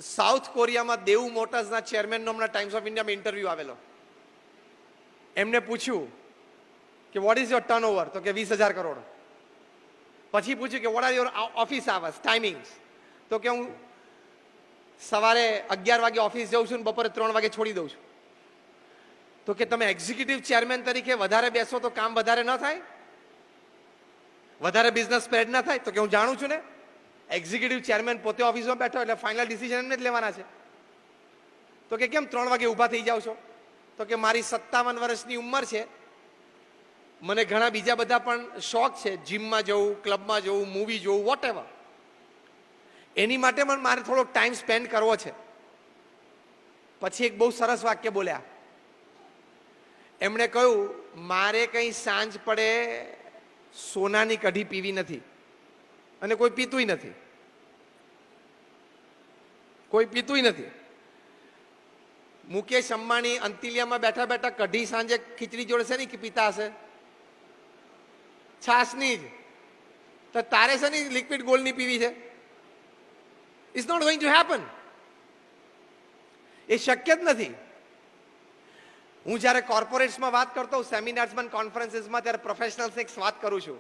South કોરિયામાં દેવ મોટર્સના ચેરમેનનો હમણાં times of ઇન્ડિયામાં interview આવેલો. એમને પૂછ્યું કે વોટ ઇઝ યોર ટર્નઓવર, તો કે 20,000 કરોડ. પછી પૂછ્યું કે what are your office hours, timings, તો કે હું સવારે 11 વાગે ઓફિસ જાઉં છું ને બપોરે 3 વાગે છોડી દઉં છું. તો કે તમે એક્ઝિક્યુટિવ ચેરમેન તરીકે વધારે બેસો તો કામ વધારે ન થાય, વધારે બિઝનેસ સ્પ્રેડ ના થાય? તો કે હું જાણું છું ને, એક્ઝિક્યુટિવ ચેરમેન પોતે ઓફિસમાં બેઠો એટલે ફાઇનલ ડિસિઝન એમને જ લેવાના છે. તો કે કેમ 3 વાગે ઊભા થઈ જાઓ છો? તો કે મારી 57 વર્ષની ઉંમર છે, મને ઘણા બીજા બધા પણ શોખ છે, જીમમાં જવું, ક્લબમાં જવું, મૂવી જોવું, વોટ એવર. એની માટે પણ મારે થોડો ટાઈમ સ્પેન્ડ કરવો છે. પછી એક બહુ સરસ વાક્ય બોલ્યા. એમણે કહ્યું, મારે કંઈ સાંજ પડે સોનાની કઢી પીવી નથી, અને કોઈ પીતુંય નથી, કોઈ પીતુંય નથી. મુકેશ અંબાણી અંતિલિયામાં બેઠા બેઠા કઢી સાંજે ખીચડી જોડે છે ને કે પીતા હશે, છાસની જ. તો તારે છે ને લિક્વિડ ગોલ્ડની પીવી છે? It's not going to happen. એ શક્ય જ નથી. હું જ્યારે કોર્પોરેટ્સમાં વાત કરતો હોઉં, સેમિનાર્સમાં, કોન્ફરન્સીસમાં, ત્યારે પ્રોફેશનલ્સ એક વાત કરું છું,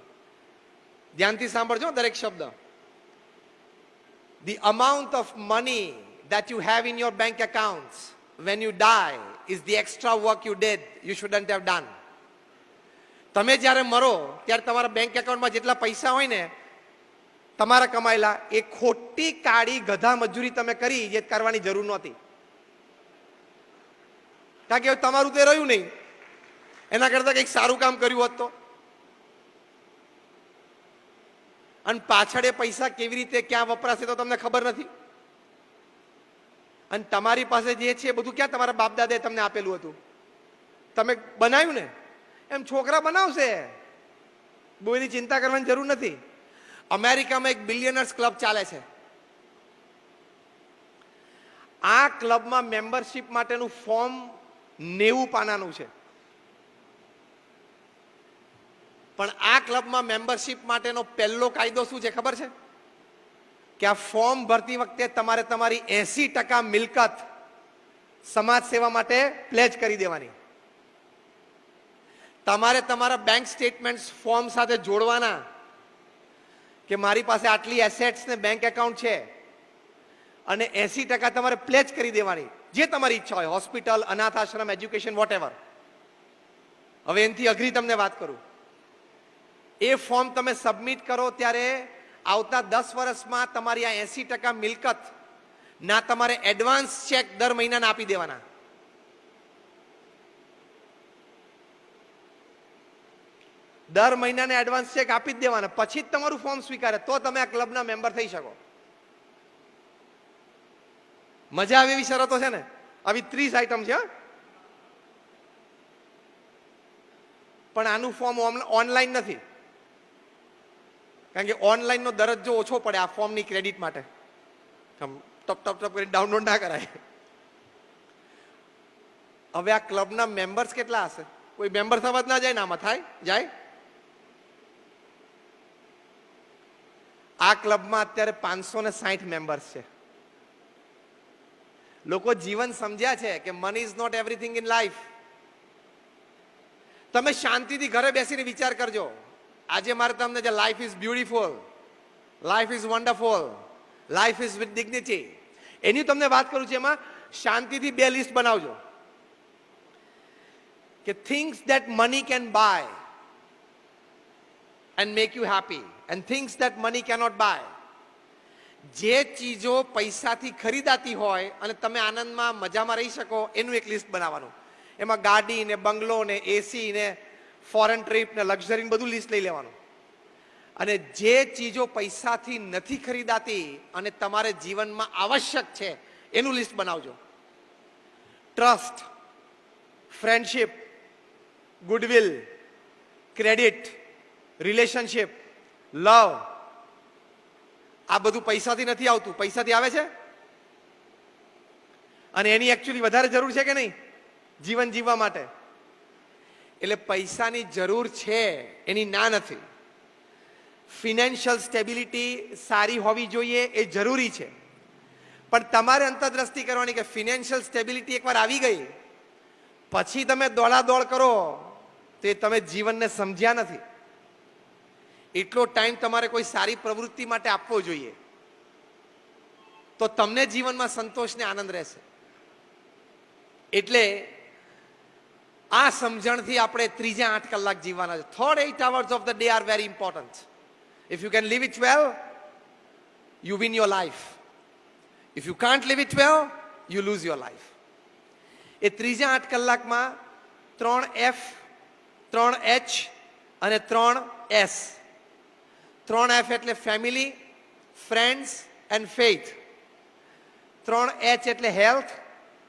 ધ્યાનથી સાંભળજો દરેક શબ્દ. The amount of money that you have in your bank accounts when you die is the extra work you did you shouldn't have done. તમે જ્યારે મરો ત્યારે તમારા બેંક એકાઉન્ટમાં જેટલા પૈસા હોય ને તમારા કમાયેલા, એ ખોટી કાળી ગધા મજૂરી તમે કરી જે કરવાની જરૂર નહોતી. કારણ કે તમારું તે રહ્યું નહીં, એના કરતા કંઈક સારું કામ કર્યું હોત તો. અને પાછળ એ પૈસા કેવી રીતે ક્યાં વપરાશે તો તમને ખબર નથી. અને તમારી પાસે જે છે એ બધું ક્યાં તમારા બાપ દાદાએ તમને આપેલું હતું? તમે બનાવ્યું ને, એમ છોકરા બનાવશે. બહુ એની ચિંતા કરવાની જરૂર નથી. અમેરિકામાં એક બિલિયનર્સ ક્લબ ચાલે છે. આ ક્લબમાં મેમ્બરશિપ માટેનું ફોર્મ 90 પાનાનું છે. પણ આ ક્લબમાં મેમ્બરશિપ માટેનો પહેલો કાયદો શું છે ખબર છે? કે આ ફોર્મ ભરતી વખતે તમારે તમારી 80% મિલકત સમાજ સેવા માટે પ્લેજ કરી દેવાની. તમારે તમારા બેંક સ્ટેટમેન્ટ્સ ફોર્મ સાથે જોડવાના કે મારી પાસે આટલી એસેટ્સ ને બેંક એકાઉન્ટ છે, અને 80% તમારે પ્લેજ કરી દેવાની, જે તમારી ઈચ્છા હોય, હોસ્પિટલ, અનાથ આશ્રમ, એજ્યુકેશન, વોટ એવર. હવે એનાથી અઘરી તમને વાત કરું. એ ફોર્મ તમે સબમિટ કરો ત્યારે આવતા 10 વર્ષમાં તમારી આ 80% મિલકત ના તમારે એડવાન્સ ચેક દર મહિનાના આપી દેવાના. દર મહિનાને એડવાન્સ ચેક આપી જ દેવાના. પછી જ તમારું ફોર્મ સ્વીકારે તો તમે આ ક્લબના મેમ્બર થઈ શકો. મજા આવે એવી શરતો છે ને. આવી 30 આઈટમ છે. પણ આનું ફોર્મ ઓનલાઈન નથી, કારણ કે ઓનલાઈનનો દરજ્જો ઓછો પડે આ ફોર્મની ક્રેડિટ માટે. ટપ ટપ ટપ કરી ડાઉનલોડ ના કરાય. હવે આ ક્લબના મેમ્બર્સ કેટલા હશે? કોઈ મેમ્બર થવા જ ના જાય ને આમાં થાય જાય? આ ક્લબમાં અત્યારે 560 મેમ્બર્સ છે. લોકો જીવન સમજ્યા છે કે money is not everything in life. તમે શાંતિથી ઘરે બેસીને વિચાર કરજો. આજે મારે તમને જે life is beautiful, life is wonderful, life is with dignity, એની તમને વાત કરું છું. એમાં શાંતિથી 2 લિસ્ટ બનાવજો કે things that money can buy and make you happy, and things that money cannot buy. જે ચીજો પૈસાથી ખરીદાતી હોય અને તમે આનંદમાં મજામાં રહી શકો એનું એક લિસ્ટ બનાવવાનું. એમાં ગાડી ને, બંગલો ને, એસી ને, ફોરેન ટ્રીપ ને, લક્ઝરી બધું લિસ્ટ લઈ લેવાનું. અને જે ચીજો પૈસાથી નથી ખરીદાતી અને તમારે જીવનમાં આવશ્યક છે એનું લિસ્ટ બનાવજો. Trust, friendship, goodwill, credit, relationship, love, આ બધું પૈસાથી નથી આવતું. પૈસાથી આવે છે, અને એની એકચ્યુઅલી વધારે જરૂર છે કે નહીં જીવન જીવવા માટે. એટલે પૈસાની જરૂર છે, એની ના નથી. ફિનાન્શિયલ સ્ટેબિલિટી સારી હોવી જોઈએ, એ જરૂરી છે. પણ તમારે અંતરદ્રષ્ટિ કરવાની કે ફિનાન્શિયલ સ્ટેબિલિટી એકવાર આવી ગઈ પછી તમે દોડાદોડ કરો તો એ તમે જીવનને સમજ્યા નથી. એટલો ટાઈમ તમારે કોઈ સારી પ્રવૃત્તિ માટે આપવો જોઈએ, તો તમને જીવનમાં સંતોષ ને આનંદ રહેશે. એટલે આ સમજણથી આપણે ત્રીજા 8 કલાક જીવવાના છે. Third 8 hours of the day are very important. If you can live it well, you win your life. If you can't live it well, you lose your life. એ ત્રીજા 8 કલાકમાં 3 F, 3 H અને 3 S. 3 F એટલે family, friends and faith. 3 H એટલે health,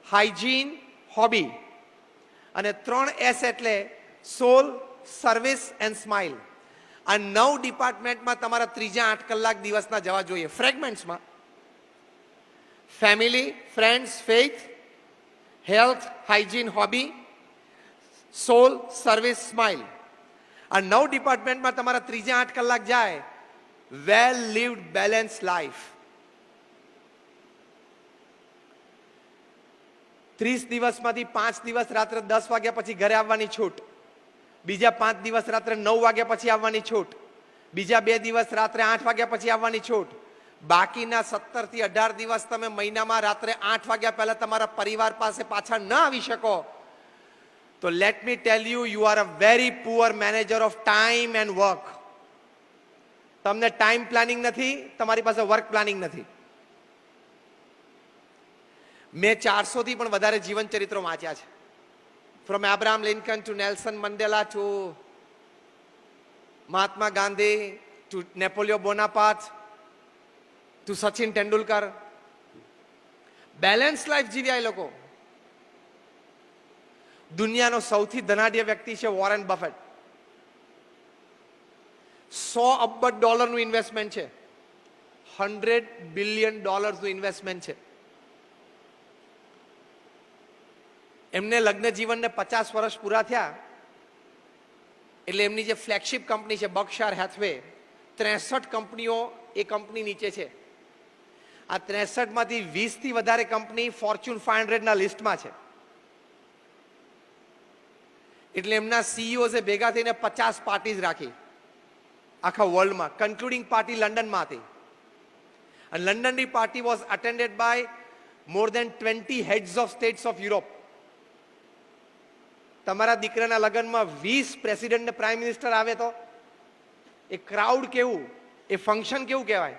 hygiene, hobby. અને 3 S એટલે સોલ, service and smile. આ 9 ડિપાર્ટમેન્ટમાં તમારા ત્રીજા 8 કલાક દિવસના જવા જોઈએ. ફ્રેગમેન્ટ્સમાં family, friends, faith, health, hygiene, hobby, soul, service, smile. આ 9 ડિપાર્ટમેન્ટમાં તમારા ત્રીજા 8 કલાક જાય. વેલ લીવડ બેલેન્સ લાઈફ. 30 દિવસમાંથી 5 દિવસ રાત્રે 10 વાગ્યા પછી ઘરે આવવાની છૂટ, બીજા 5 દિવસ રાત્રે 9 વાગ્યા પછી આવવાની છૂટ, બીજા 2 દિવસ રાત્રે 8 વાગ્યા પછી આવવાની છૂટ. બાકીના 17 થી 18 દિવસ તમે મહિનામાં રાત્રે 8 વાગ્યા પહેલા તમારા પરિવાર પાસે પાછા ન આવી શકો તો let me tell you, you are a very poor manager of time and work. તમને ટાઈમ પ્લાનિંગ નથી, તમારી પાસે વર્ક પ્લાનિંગ નથી. મેં 400 થી પણ વધારે જીવન ચરિત્રો વાંચ્યા છે. From Abraham Lincoln to Nelson Mandela to Mahatma Gandhi to Napoleon Bonaparte to Sachin Tendulkar. Balance life જીવ્યા એ લોકો. દુનિયાનો સૌથી ધનાઢ્ય વ્યક્તિ છે વોરેન બફેટ. $100 અબજ ઇન્વેસ્ટમેન્ટ છે, $100 બિલિયન ઇન્વેસ્ટમેન્ટ છે. એમને લગ્ન જીવનને 50 વર્ષ પૂરા થયા એટલે એમની જે ફ્લેગશિપ કંપની છે બર્કશાયર હેથવે, 63 કંપનીઓ એ કંપની નીચે છે. આ 63 માંથી 20 થી વધારે કંપની ફોર્ચ્યુન 500 ના લિસ્ટમાં છે. એટલે એમના સીઈઓઝે ભેગા થઈને 50 પાર્ટીઝ રાખી આખા વર્લ્ડમાં, કન્ક્લુડિંગ પાર્ટી લંડનમાં હતી. અને લંડનની party was attended by more than 20 heads of states of Europe. તમારા દીકરાના લગ્નમાં 20 પ્રેસિડેન્ટ ને પ્રાઇમ મિનિસ્ટર આવે તો એ ક્રાઉડ કેવું, એ ફંક્શન કેવું કહેવાય.